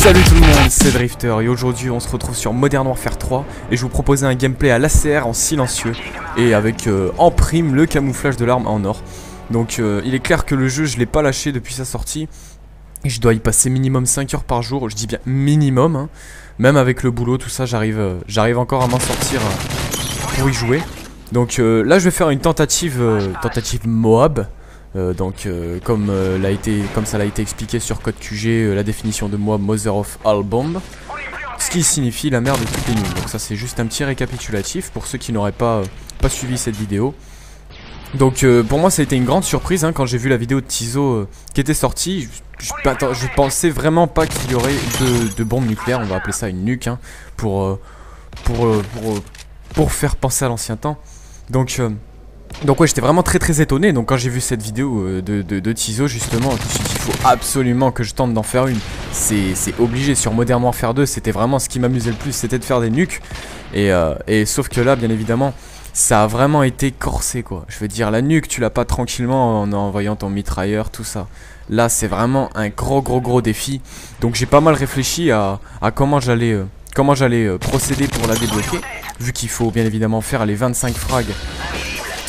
Salut tout le monde, c'est Drifter et aujourd'hui on se retrouve sur Modern Warfare 3 et je vous propose un gameplay à l'ACR en silencieux et avec en prime le camouflage de l'arme en or. Donc il est clair que le jeu je l'ai pas lâché depuis sa sortie et je dois y passer minimum 5 heures par jour, je dis bien minimum hein. Même avec le boulot tout ça j'arrive encore à m'en sortir pour y jouer. Donc là je vais faire une tentative Moab. Comme ça l'a été expliqué sur Code QG, la définition de Moab, Mother of All Bomb, ce qui signifie la mère de toutes les nuls. Donc ça c'est juste un petit récapitulatif pour ceux qui n'auraient pas suivi cette vidéo. Donc pour moi ça a été une grande surprise hein, quand j'ai vu la vidéo de Tizo qui était sortie. Je pensais vraiment pas qu'il y aurait de bombes nucléaires, on va appeler ça une nuque hein, pour faire penser à l'ancien temps. Donc ouais, j'étais vraiment très étonné. Donc quand j'ai vu cette vidéo de Tizo justement, je me suis dit il faut absolument que je tente d'en faire une. C'est obligé. Sur Modern Warfare 2 c'était vraiment ce qui m'amusait le plus, c'était de faire des nukes. Et sauf que là bien évidemment ça a vraiment été corsé quoi. Je veux dire la nuque tu l'as pas tranquillement en envoyant ton mitrailleur tout ça. Là c'est vraiment un gros défi. Donc j'ai pas mal réfléchi à comment j'allais procéder pour la débloquer. Vu qu'il faut bien évidemment faire les 25 frags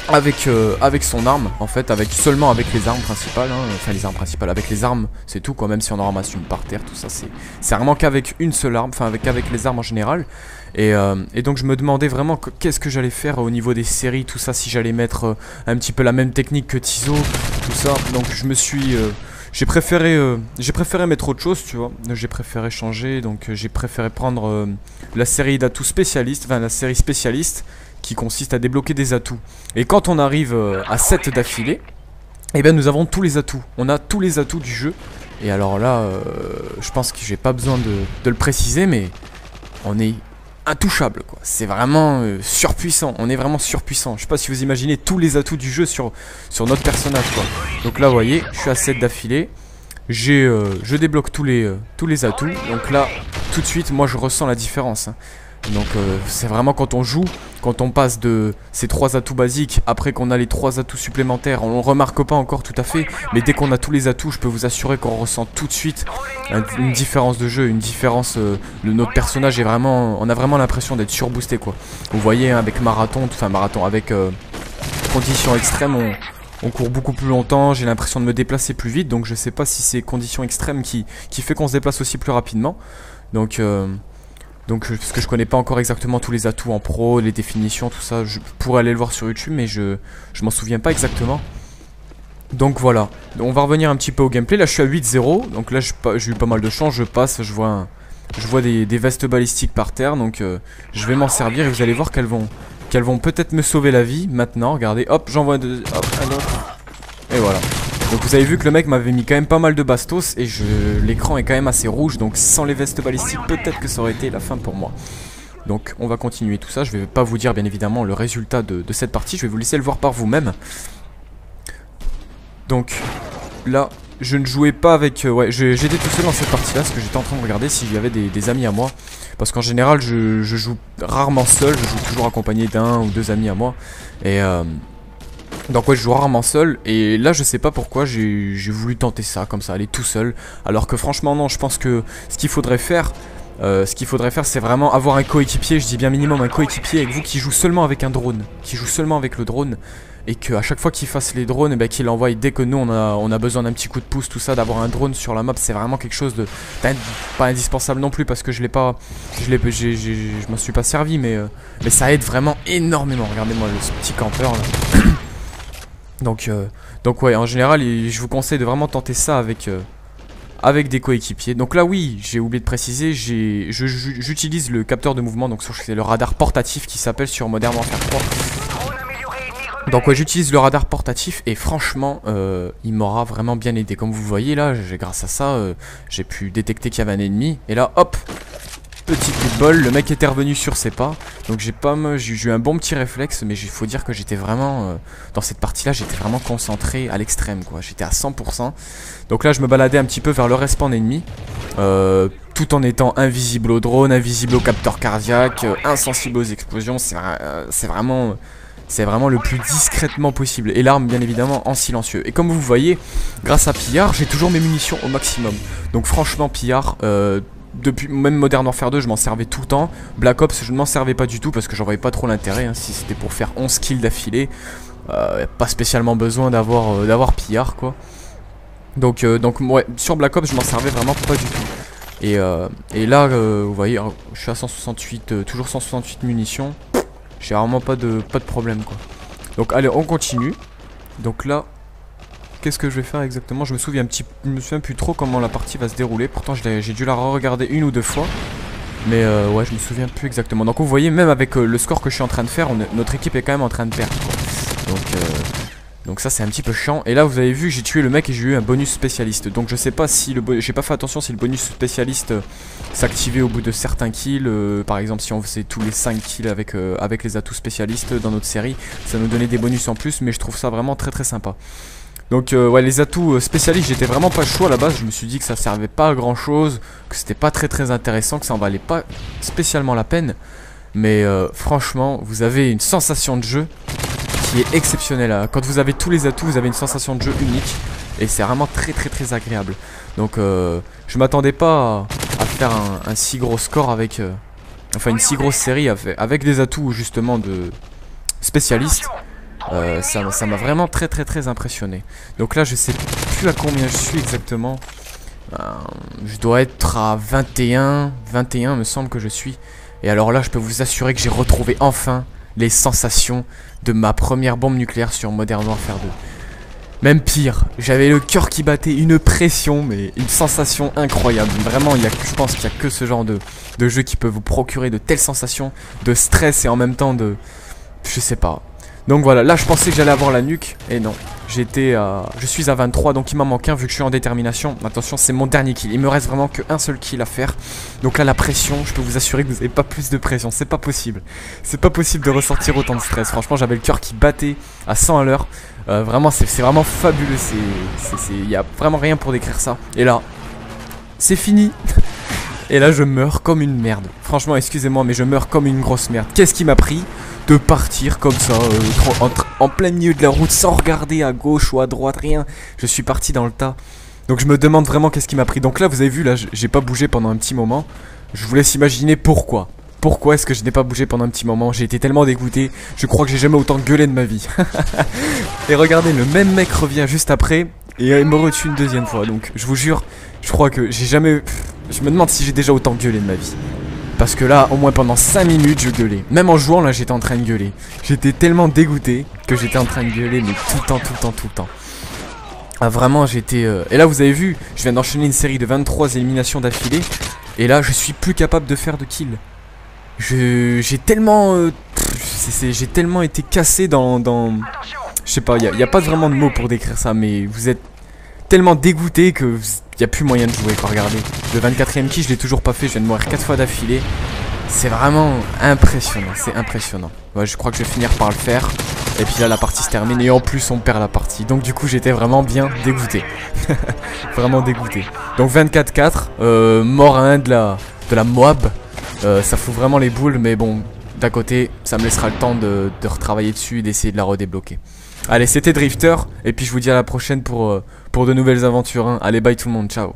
avec son arme en fait, seulement avec les armes principales hein. Enfin les armes principales, avec les armes c'est tout quoi, même si on en ramasse une par terre tout ça c'est vraiment qu'avec une seule arme, enfin avec les armes en général. Et donc je me demandais vraiment qu'est-ce que j'allais faire au niveau des séries tout ça, si j'allais mettre un petit peu la même technique que Tizo tout ça. Donc je me suis j'ai préféré mettre autre chose tu vois, j'ai préféré changer. Donc j'ai préféré prendre la série d'atouts spécialistes, enfin la série spécialiste qui consiste à débloquer des atouts. Et quand on arrive à 7 d'affilée, eh bien nous avons tous les atouts. On a tous les atouts du jeu. Et alors là, je pense que j'ai pas besoin de le préciser, mais on est intouchable quoi. C'est vraiment surpuissant. On est vraiment surpuissant. Je sais pas si vous imaginez tous les atouts du jeu sur notre personnage quoi. Donc là vous voyez, je suis à 7 d'affilée. Je débloque tous les atouts. Donc là, tout de suite, moi je ressens la différence hein. Donc c'est vraiment quand on joue, quand on passe de ces 3 atouts basiques, après qu'on a les 3 atouts supplémentaires, on ne remarque pas encore tout à fait, mais dès qu'on a tous les atouts, je peux vous assurer qu'on ressent tout de suite une différence de jeu, une différence de notre personnage est vraiment, on a vraiment l'impression d'être surboosté quoi. Vous voyez hein, avec marathon, avec conditions extrêmes, on court beaucoup plus longtemps, j'ai l'impression de me déplacer plus vite, donc je sais pas si c'est conditions extrêmes qui fait qu'on se déplace aussi plus rapidement. Donc parce que je connais pas encore exactement tous les atouts en pro, les définitions, tout ça, je pourrais aller le voir sur YouTube mais je m'en souviens pas exactement. Donc voilà, on va revenir un petit peu au gameplay. Là je suis à 8-0, donc là j'ai eu pas mal de chance, je passe, je vois des vestes balistiques par terre, donc je vais m'en servir et vous allez voir qu'elles vont peut-être me sauver la vie maintenant. Regardez, hop, j'envoie deux, hop, un autre, et voilà. Donc vous avez vu que le mec m'avait mis quand même pas mal de bastos et l'écran est quand même assez rouge, donc sans les vestes balistiques peut-être que ça aurait été la fin pour moi. Donc on va continuer tout ça, je vais pas vous dire bien évidemment le résultat de cette partie, je vais vous laisser le voir par vous-même. Donc là je ne jouais pas avec... j'étais tout seul dans cette partie là parce que j'étais en train de regarder s'il y avait des amis à moi. Parce qu'en général je joue rarement seul, je joue toujours accompagné d'un ou deux amis à moi. Donc ouais je joue rarement seul et là je sais pas pourquoi j'ai voulu tenter ça comme ça, aller tout seul. Alors que franchement non, je pense que ce qu'il faudrait faire c'est vraiment avoir un coéquipier, je dis bien minimum un coéquipier avec vous qui joue seulement avec un drone, qui joue seulement avec le drone. Et qu'à chaque fois qu'il fasse les drones, qu'il envoie dès que nous on a besoin d'un petit coup de pouce, tout ça, d'avoir un drone sur la map, c'est vraiment quelque chose de pas indispensable non plus parce que je m'en suis pas servi, mais ça aide vraiment énormément. Regardez-moi ce petit campeur là. Donc ouais, en général, je vous conseille de vraiment tenter ça avec des coéquipiers. Donc là oui, j'ai oublié de préciser, j'utilise le capteur de mouvement, donc c'est le radar portatif qui s'appelle sur Modern Warfare 3. Donc ouais, j'utilise le radar portatif et franchement il m'aura vraiment bien aidé. Comme vous voyez là, grâce à ça j'ai pu détecter qu'il y avait un ennemi. Et là hop, petit coup de bol, le mec était revenu sur ses pas. Donc j'ai eu un bon petit réflexe. Mais il faut dire que j'étais vraiment dans cette partie là, j'étais vraiment concentré à l'extrême quoi. J'étais à 100%. Donc là je me baladais un petit peu vers le respawn ennemi, tout en étant invisible au drone, invisible au capteur cardiaque, insensible aux explosions. C'est vraiment le plus discrètement possible. Et l'arme bien évidemment en silencieux. Et comme vous voyez, grâce à Pillard, j'ai toujours mes munitions au maximum. Donc franchement Pillard, depuis même Modern Warfare 2 je m'en servais tout le temps. Black Ops je ne m'en servais pas du tout parce que j'en voyais pas trop l'intérêt, hein. Si c'était pour faire 11 kills d'affilée, pas spécialement besoin d'avoir pillard quoi. Donc ouais, sur Black Ops je m'en servais vraiment pas du tout. Et là vous voyez je suis à 168, toujours 168 munitions. J'ai vraiment pas de problème quoi. Donc allez on continue. Donc là qu'est-ce que je vais faire exactement? Je me souviens plus trop comment la partie va se dérouler. Pourtant j'ai dû la re-regarder une ou deux fois. Mais ouais je me souviens plus exactement. Donc vous voyez même avec le score que je suis en train de faire, notre équipe est quand même en train de perdre quoi. Donc ça c'est un petit peu chiant. Et là vous avez vu j'ai tué le mec et j'ai eu un bonus spécialiste. Donc je sais pas si j'ai pas fait attention si le bonus spécialiste s'activait au bout de certains kills. Par exemple si on faisait tous les 5 kills avec les atouts spécialistes dans notre série, ça nous donnait des bonus en plus. Mais je trouve ça vraiment très sympa. Donc ouais les atouts spécialistes j'étais vraiment pas chaud à la base. Je me suis dit que ça servait pas à grand chose, que c'était pas très intéressant, que ça en valait pas spécialement la peine. Mais franchement vous avez une sensation de jeu qui est exceptionnelle. Quand vous avez tous les atouts vous avez une sensation de jeu unique. Et c'est vraiment très agréable. Donc je m'attendais pas à faire un si gros score avec enfin une si grosse série avec des atouts justement de spécialistes. Ça m'a vraiment très impressionné. Donc là je sais plus à combien je suis exactement. Je dois être à 21 me semble que je suis. Et alors là je peux vous assurer que j'ai retrouvé enfin les sensations de ma première bombe nucléaire sur Modern Warfare 2. Même pire, j'avais le cœur qui battait, une pression, mais une sensation incroyable. Vraiment, je pense qu'il n'y a que ce genre de jeu qui peut vous procurer de telles sensations, de stress et en même temps de... Je sais pas. Donc voilà, là je pensais que j'allais avoir la nuque, et non. Je suis à 23, donc il m'en manque un vu que je suis en détermination. Attention, c'est mon dernier kill, il me reste vraiment qu'un seul kill à faire. Donc là la pression, je peux vous assurer que vous n'avez pas plus de pression, c'est pas possible. C'est pas possible de ressortir autant de stress. Franchement j'avais le cœur qui battait à 100 à l'heure. Vraiment c'est vraiment fabuleux, il n'y a vraiment rien pour décrire ça. Et là, c'est fini. Et là je meurs comme une merde. Franchement excusez-moi mais je meurs comme une grosse merde. Qu'est-ce qui m'a pris de partir comme ça en plein milieu de la route sans regarder à gauche ou à droite, rien. Je suis parti dans le tas. Donc je me demande vraiment qu'est-ce qui m'a pris. Donc là vous avez vu, là j'ai pas bougé pendant un petit moment. Je vous laisse imaginer pourquoi. Pourquoi est-ce que je n'ai pas bougé pendant un petit moment? J'ai été tellement dégoûté. Je crois que j'ai jamais autant gueulé de ma vie. Et regardez, le même mec revient juste après et il me retue une deuxième fois. Donc je vous jure, je crois que j'ai jamais... Je me demande si j'ai déjà autant gueulé de ma vie. Parce que là, au moins pendant 5 minutes, je gueulais. Même en jouant, là, j'étais en train de gueuler. J'étais tellement dégoûté que j'étais en train de gueuler, mais tout le temps. Ah, vraiment, j'étais... Et là, vous avez vu, je viens d'enchaîner une série de 23 éliminations d'affilée. Et là, je suis plus capable de faire de kills. J'ai tellement... j'ai tellement été cassé dans... Je sais pas, il n'y a pas vraiment de mots pour décrire ça, mais vous êtes tellement dégoûté que... Il n'y a plus moyen de jouer quoi, regardez. Le 24ème kill je l'ai toujours pas fait, je viens de mourir 4 fois d'affilée. C'est vraiment impressionnant, c'est impressionnant. Ouais, je crois que je vais finir par le faire. Et puis là la partie se termine et en plus on perd la partie. Donc du coup j'étais vraiment bien dégoûté. Vraiment dégoûté. Donc 24-4, mort à 1 de la Moab. Ça fout vraiment les boules mais bon, d'à côté ça me laissera le temps de retravailler dessus et d'essayer de la redébloquer. Allez, c'était Drifter, et puis je vous dis à la prochaine pour de nouvelles aventures, hein. Allez, bye tout le monde, ciao.